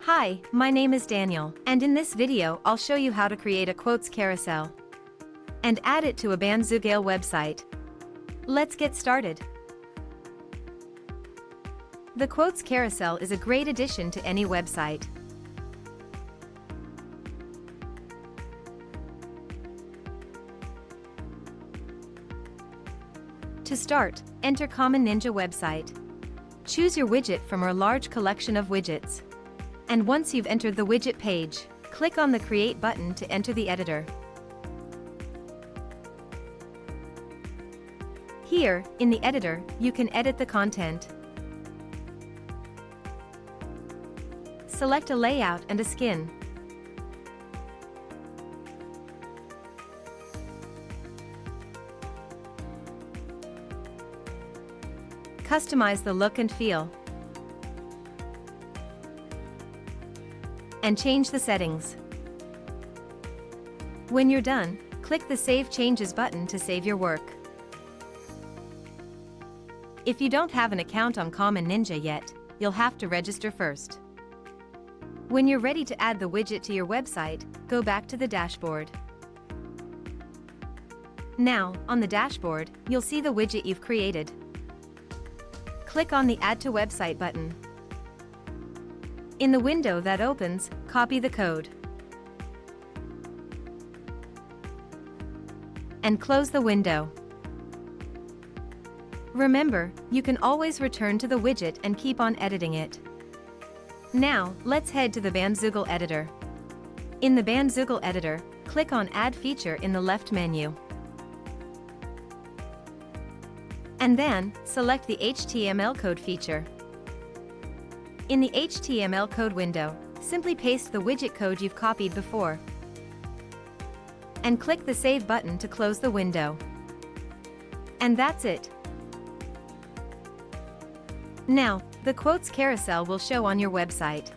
Hi, my name is Daniel, and in this video I'll show you how to create a quotes carousel and add it to a Bandzoogle website. Let's get started. The quotes carousel is a great addition to any website. To start, enter Common Ninja website. Choose your widget from our large collection of widgets. And once you've entered the widget page, click on the Create button to enter the editor. Here, in the editor, you can edit the content. Select a layout and a skin. Customize the look and feel. And change the settings. When you're done, click the Save Changes button to save your work. If you don't have an account on Common Ninja yet, you'll have to register first. When you're ready to add the widget to your website, go back to the dashboard. Now, on the dashboard, you'll see the widget you've created. Click on the Add to Website button. In the window that opens, copy the code and close the window. Remember, you can always return to the widget and keep on editing it. Now, let's head to the Bandzoogle editor. In the Bandzoogle editor, click on Add Feature in the left menu. And then, select the HTML code feature. In the HTML code window, simply paste the widget code you've copied before. And click the Save button to close the window. And that's it. Now, the quotes carousel will show on your website.